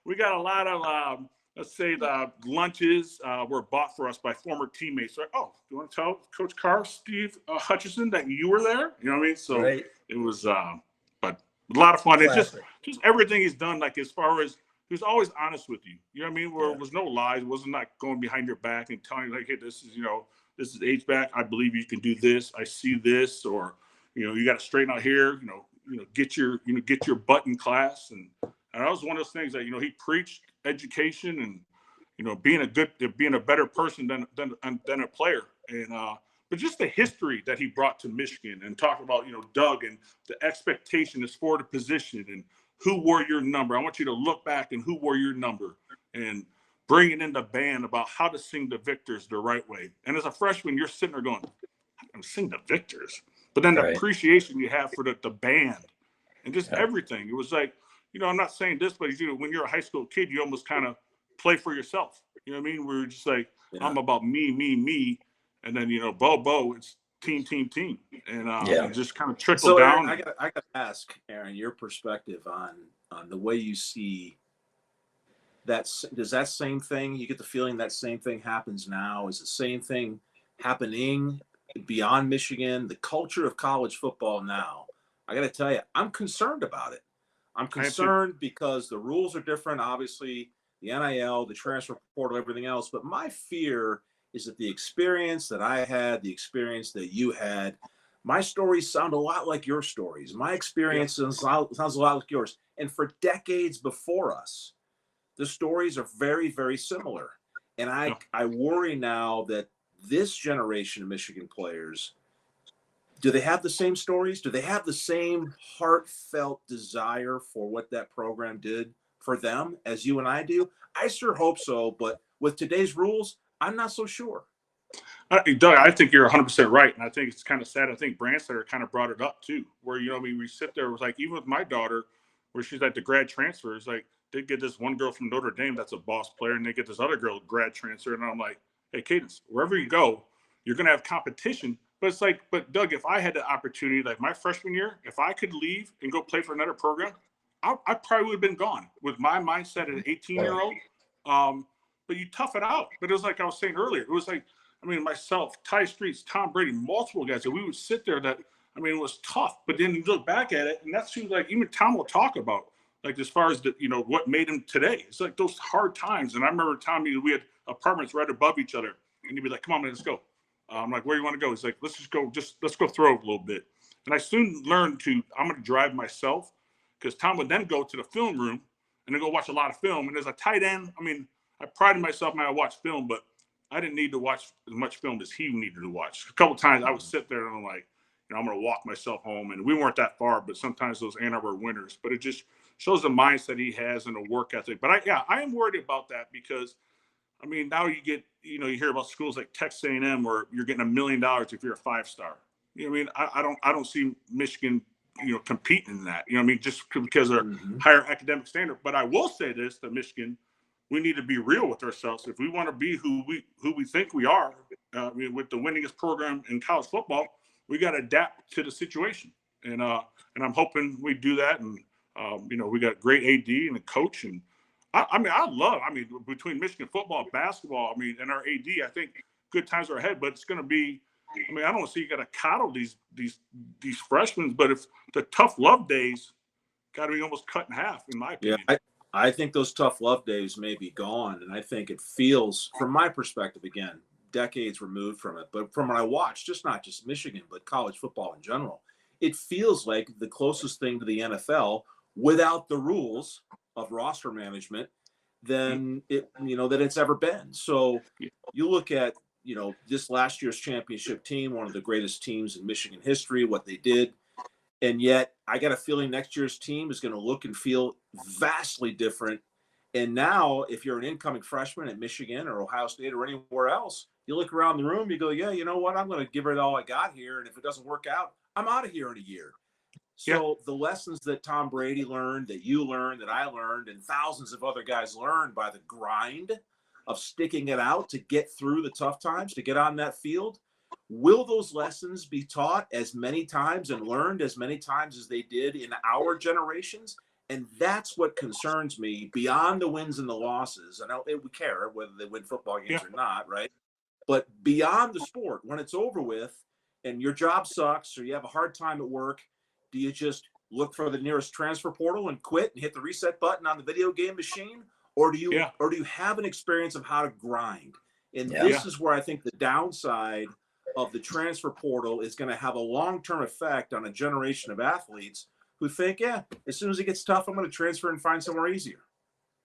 S2: we got a lot of let's say the lunches were bought for us by former teammates. Like, oh, do you want to tell Coach Carr, Steve Hutchinson, that you were there? You know what I mean? So
S1: Right.
S2: it was, but a lot of fun. It's
S1: Classic.
S2: just everything he's done. Like as far as he was always honest with you. You know what I mean? Where
S1: Yeah.
S2: it was no lies. It wasn't like going behind your back and telling you like, hey, this is this is H-back. I believe you can do this. I see this, or you got to straighten out here. Get your butt in class. And that was one of those things that he preached education and being a better person than a player. And but just the history that he brought to Michigan and talk about Doug and the expectation is for the position and who wore your number. I want you to look back and who wore your number and bringing in the band about how to sing the victors the right way. And as a freshman, you're sitting there going, I'm sing the victors. But then the
S1: Right.
S2: appreciation you have for the band and just
S1: Yeah.
S2: everything. It was like, I'm not saying this, but when you're a high school kid, you almost kind of play for yourself. You know what I mean? We're just like, I'm about me. And then, Bo, it's team. And it just kind of trickled
S3: So,
S2: down.
S3: Aaron, I got to ask, Aaron, your perspective on the way you see does that same thing, you get the feeling that same thing happens now? Is the same thing happening beyond Michigan? The culture of college football now, I got to tell you, I'm concerned about it. I'm concerned because the rules are different, obviously, the NIL, the transfer portal, everything else. But my fear is that the experience that I had, the experience that you had, my stories sound a lot like your stories. My experience sounds a lot like yours. And for decades before us, the stories are very, very similar. And I worry now that this generation of Michigan players, do they have the same stories? Do they have the same heartfelt desire for what that program did for them as you and I do? I sure hope so. But with today's rules, I'm not so sure.
S2: Doug, I think you're 100% right. And I think it's kind of sad. I think Branstetter kind of brought it up too, where, we sit there, it was like, even with my daughter, where she's at the grad transfer, it's like, they get this one girl from Notre Dame that's a boss player, and they get this other girl grad transfer. And I'm like, hey, Cadence, wherever you go, you're going to have competition. But it's like, but Doug, if I had the opportunity, like my freshman year, if I could leave and go play for another program, I probably would have been gone with my mindset as an 18-year-old. But you tough it out. But it was like I was saying earlier, it was like, myself, Ty Streets, Tom Brady, multiple guys that we would sit there that, it was tough. But then you look back at it, and that seems like even Tom will talk about, like as far as the, what made him today. It's like those hard times. And I remember Tom, we had apartments right above each other, and he'd be like, come on, man, let's go. I'm like, where do you want to go? He's like, let's go throw a little bit. And I soon learned I'm going to drive myself, because Tom would then go to the film room and then go watch a lot of film. And as a tight end, I prided myself when I watched film, but I didn't need to watch as much film as he needed to watch. A couple of times I would sit there and I'm like, I'm going to walk myself home. And we weren't that far, but sometimes those Ann Arbor winters. But it just shows the mindset he has and the work ethic. But I am worried about that because, now you get, you hear about schools like Texas A&M where you're getting $1 million if you're a 5-star. I don't see Michigan, competing in that. Just because of higher academic standard. But I will say this to Michigan. We need to be real with ourselves. If we want to be who we think we are, with the winningest program in college football, we got to adapt to the situation. And I'm hoping we do that. And we got great AD and a coach. And I love between Michigan football, basketball, and our AD, I think good times are ahead. But it's going to be, I don't see you got to coddle these freshmen. But if the tough love days got to be almost cut in half, in my opinion.
S3: Yeah, I think those tough love days may be gone. And I think it feels, from my perspective, again, decades removed from it, but from what I watch, not just Michigan, but college football in general, it feels like the closest thing to the NFL without the rules of roster management than that it's ever been. So you look at, this last year's championship team, one of the greatest teams in Michigan history, what they did. And yet I got a feeling next year's team is going to look and feel vastly different. And now if you're an incoming freshman at Michigan or Ohio State or anywhere else, you look around the room, you go, yeah, you know what? I'm going to give it all I got here. And if it doesn't work out, I'm out of here in a year. So the lessons that Tom Brady learned, that you learned, that I learned, and thousands of other guys learned by the grind of sticking it out to get through the tough times, to get on that field, will those lessons be taught as many times and learned as many times as they did in our generations? And that's what concerns me beyond the wins and the losses. And we care whether they win football games or not, right? But beyond the sport, when it's over with and your job sucks or you have a hard time at work, do you just look for the nearest transfer portal and quit and hit the reset button on the video game machine? Or do you have an experience of how to grind? And this is where I think the downside of the transfer portal is going to have a long-term effect on a generation of athletes who think, as soon as it gets tough, I'm going to transfer and find somewhere easier.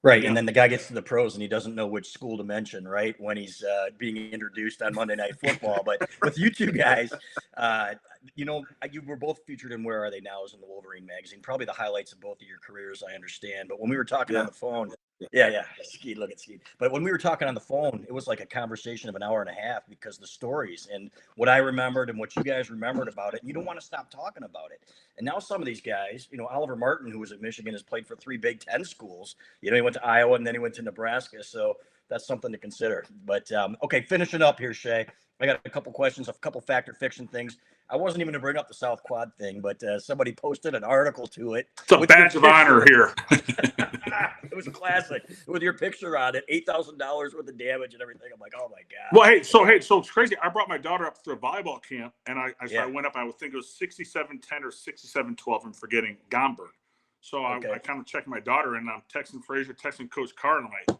S1: Right. And then the guy gets to the pros and he doesn't know which school to mention, right? When he's being introduced on Monday Night Football. But with you two guys, you were both featured in Where Are They Now? Is in the Wolverine magazine, probably the highlights of both of your careers, I understand. But when we were talking on the phone, Skeet, look at Skeet. But when we were talking on the phone, it was like a conversation of an hour and a half because the stories and what I remembered and what you guys remembered about it, you don't want to stop talking about it. And now some of these guys, Oliver Martin, who was at Michigan, has played for 3 Big Ten schools. He went to Iowa and then he went to Nebraska. So that's something to consider. But okay, finishing up here, Shea. I got a couple questions, a couple fact or fiction things. I wasn't even going to bring up the South Quad thing, but somebody posted an article to it.
S2: It's a badge of honor here.
S1: It was classic with your picture on it, $8,000 worth of damage and everything. I'm like, oh my god.
S2: Well, so it's crazy. I brought my daughter up to a volleyball camp, and I went up. I would think it was 67-10 or 67-12. I'm forgetting Gomberg. So I kind of checked my daughter, and I'm texting Frazier, texting Coach Carr, and I'm like,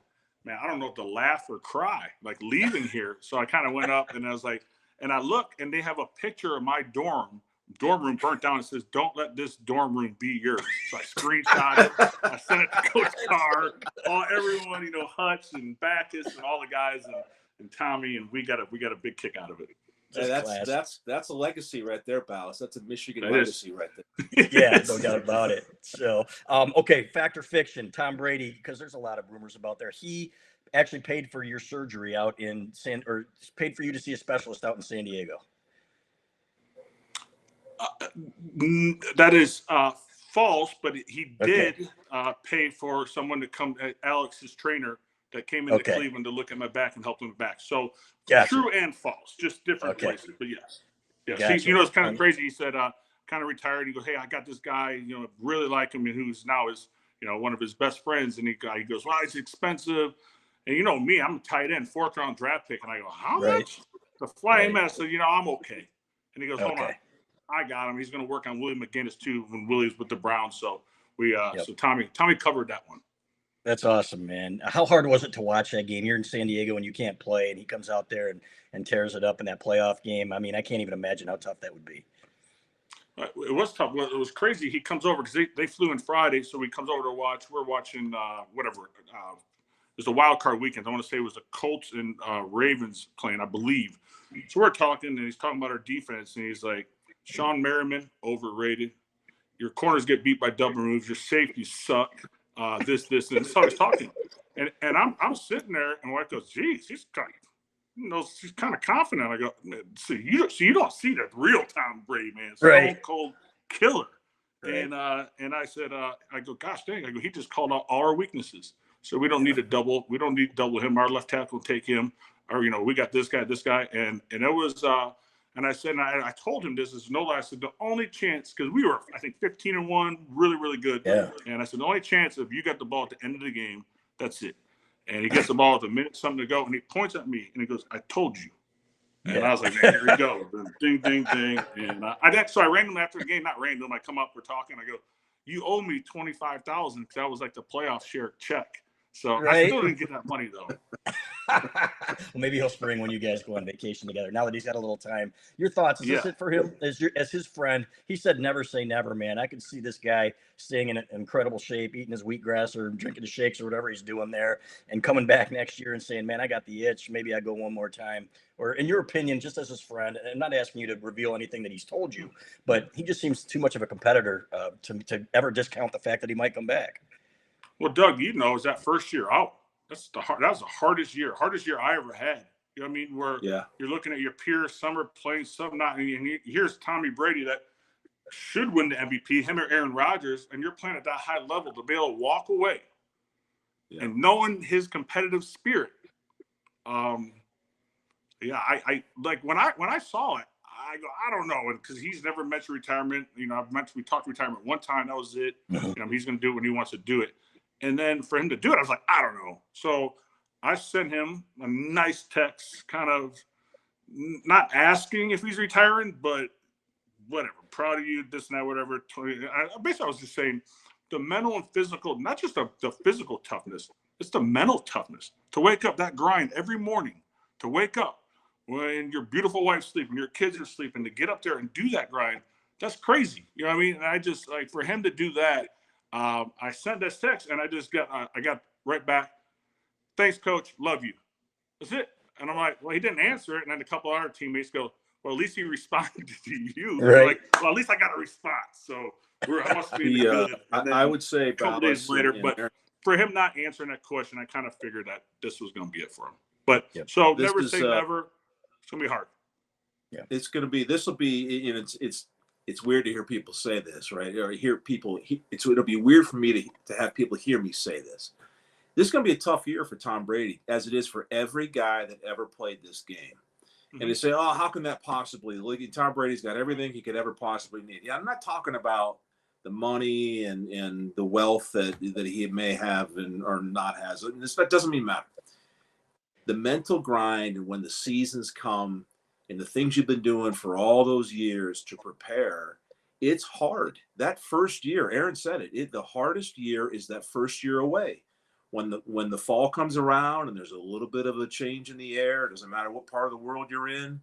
S2: man, I don't know if to laugh or cry, like leaving here. So I kind of went up, and I was like, and I look, and they have a picture of my dorm room burnt down. It says, "Don't let this dorm room be yours." So I screenshot it. I sent it to Coach Carr, everyone, Hutch and Backus and all the guys and Tommy, and we got a big kick out of it.
S3: That's a legacy right there, Ballas. That's a Michigan legacy right there.
S1: Yeah, no doubt about it. So, okay, fact or fiction? Tom Brady, because there's a lot of rumors about there. He actually paid for your surgery out in paid for you to see a specialist out in San Diego.
S2: That is false, but he did pay for someone to come, Alex's trainer, that came into Cleveland to look at my back and help him back. So true and false, just different places. But yes. Gotcha. It's kind of crazy. He said, kind of retired. He goes, "Hey, I got this guy, really like him, and who's now is, one of his best friends." And he goes, "Well, it's expensive." And me, I'm a tight end, 4th round draft pick. And I go, "How much?" To fly him out, I said, "I'm okay." And he goes, "Hold on. I got him. He's going to work on Willie McGinnis too when Willie's with the Browns." So so Tommy covered that one.
S1: That's awesome, man. How hard was it to watch that game? You're in San Diego and you can't play, and he comes out there and tears it up in that playoff game. I mean, I can't even imagine how tough that would be.
S2: It was tough. It was crazy. He comes over because they flew in Friday, so he comes over to watch. We're watching whatever. It was a wild card weekend. I want to say it was the Colts and Ravens playing, I believe. So we're talking, and he's talking about our defense, and he's like, "Sean Merriman, overrated. Your corners get beat by double moves. Your safeties suck. This, and so he's talking, and I'm sitting there, and wife goes, "Geez, she's kind of confident." I go, "So you don't see the real Tom Brady, man, stone cold killer." Right. And I said, I go, "Gosh dang!" I go, "He just called out all our weaknesses, so we don't need to double. We don't need to double him. Our left tackle will take him, or we got this guy, and it was." And I said, and I told him this is no lie. I said, the only chance, because we were, I think, 15-1, really, really good. Yeah. And I said, the only chance if you got the ball at the end of the game, that's it. And he gets the ball at the minute something to go, and he points at me, and he goes, "I told you." And I was like, "Man, here we go." Ding, ding, ding. And so I ran him after the game, not ran him. I come up, we're talking. I go, "You owe me $25,000 because that was like the playoff share check." So I still didn't get that money, though.
S1: Well, maybe he'll spring when you guys go on vacation together. Now that he's got a little time, your thoughts? Is this it for him? As his friend, he said, "Never say never, man." I could see this guy staying in incredible shape, eating his wheatgrass or drinking his shakes or whatever he's doing there, and coming back next year and saying, "Man, I got the itch. Maybe I go one more time." Or, in your opinion, just as his friend, and I'm not asking you to reveal anything that he's told you, but he just seems too much of a competitor to ever discount the fact that he might come back.
S2: Well, Doug, is that first year out. That was the hardest year I ever had. You know what I mean? Where you're looking at your peers, some are playing, some not. And here's Tommy Brady that should win the MVP, him or Aaron Rodgers, and you're playing at that high level to be able to walk away and knowing his competitive spirit. I like when I saw it, I go, I don't know, because he's never mentioned retirement. You know, we talked retirement one time. That was it. You know, he's going to do it when he wants to do it. And then for him to do it, I was like, I don't know. So I sent him a nice text, kind of not asking if he's retiring, but whatever, proud of you, this and that, whatever. Basically, I was just saying the mental and physical, not just the physical toughness, it's the mental toughness to wake up, that grind every morning, to wake up when your beautiful wife's sleeping, your kids are sleeping, to get up there and do that grind. That's crazy. You know what I mean? And I just, like, for him to do that, I sent this text and I just I got right back, thanks, coach, love you. That's it. And I'm like, well, he didn't answer it. And then a couple of our teammates go, well, at least he responded to you.
S1: Right.
S2: Like, well, at least I got a response. So I must be in the good.
S3: I would say
S2: a couple days later, but
S3: Aaron,
S2: for him not answering that question, I kind of figured that this was going to be it for him. But
S3: this
S2: never
S3: is,
S2: say never. It's going to be hard.
S3: Yeah, this will be, you know, it's weird to hear people say this, right? Or hear people, it'll be weird for me to have people hear me say this. This is going to be a tough year for Tom Brady, as it is for every guy that ever played this game. Mm-hmm. And they say, oh, how can that possibly? Look, Tom Brady's got everything he could ever possibly need. Yeah, I'm not talking about the money and the wealth that he may have or not has. That doesn't even matter. The mental grind, and when the seasons come and the things you've been doing for all those years to prepare, it's hard. That first year, Aaron said it, the hardest year is that first year away. When the fall comes around and there's a little bit of a change in the air, it doesn't matter what part of the world you're in,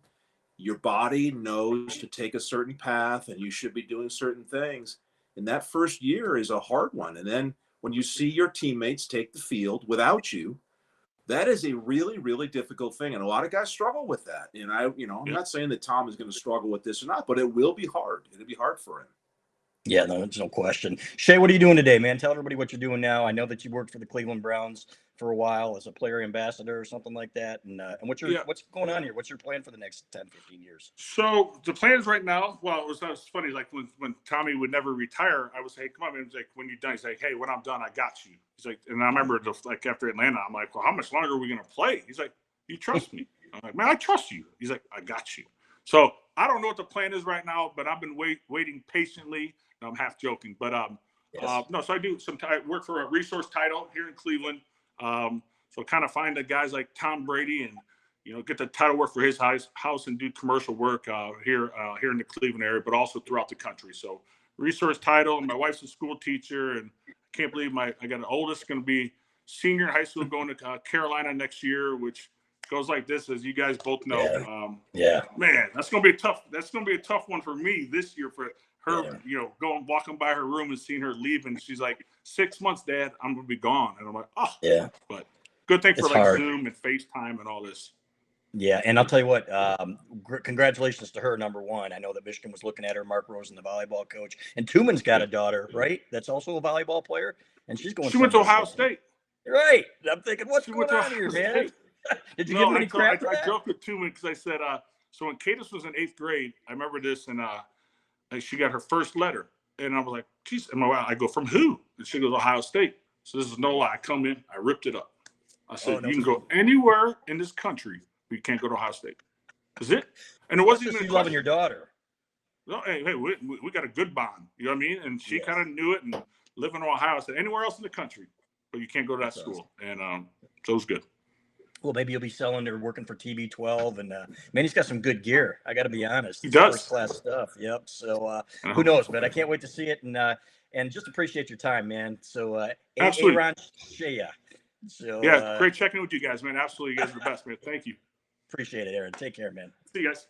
S3: your body knows to take a certain path and you should be doing certain things. And that first year is a hard one. And then when you see your teammates take the field without you, that is a really, really difficult thing. And a lot of guys struggle with that. And I'm not saying that Tom is going to struggle with this or not, but it will be hard. It'll be hard for him.
S1: Yeah, no, there's no question. Shea, what are you doing today, man? Tell everybody what you're doing now. I know that you worked for the Cleveland Browns for a while as a player ambassador or something like that. And what's going on here? What's your plan for the next 10, 15 years?
S2: So the plans right now, well, it was funny. Like when Tommy would never retire, I would say, hey, come on, man. He's like, when you're done, he's like, hey, when I'm done, I got you. He's like, and I remember like after Atlanta, I'm like, well, how much longer are we going to play? He's like, you trust me? I'm like, man, I trust you. He's like, I got you. So I don't know what the plan is right now, but I've been waiting patiently. No, I'm half joking, but no. So I do work for a resource title here in Cleveland. So kind of find the guys like Tom Brady and get the title work for his house and do commercial work here in the Cleveland area, but also throughout the country. So resource title, and my wife's a school teacher, and I can't believe I got an oldest going to be senior in high school going to Carolina next year, which goes like this, as you guys both know. Man, that's going to be a tough one for me this year for her, walking by her room and seeing her leave, and she's like, 6 months, Dad, I'm gonna be gone. And I'm like, oh yeah. But good thing for hard. Zoom and FaceTime and all this.
S1: Yeah, and I'll tell you what, congratulations to her, number one. I know that Michigan was looking at her, Mark Rosen, the volleyball coach, and Tuman's got a daughter, right? That's also a volleyball player, and she went to
S2: Ohio State.
S1: Right. I'm thinking, what's going on here, man? Did you give him any crap?
S2: I joked with Tuman because I said, so when Cadis was in 8th grade, I remember this, and she got her first letter, and I was like, geez, I go, from who? And she goes, Ohio State. So this is no lie. I come in, I ripped it up. I said, you can go anywhere in this country, but you can't go to Ohio State. That's it. And it wasn't even
S1: loving your daughter.
S2: No, hey, we got a good bond. You know what I mean? And she kind of knew it, and living in Ohio, I said, anywhere else in the country, but you can't go to that school. And so it was good.
S1: Well, maybe you'll be selling or working for TB12, and man, he's got some good gear. I got to be honest.
S2: He does.
S1: First class stuff. Yep. So who knows, man? I can't wait to see it, and just appreciate your time, man. So
S2: absolutely.
S1: Aaron Shea. So
S2: great checking with you guys, man. Absolutely, you guys are the best, man. Thank you.
S1: Appreciate it, Aaron. Take care, man.
S2: See you guys.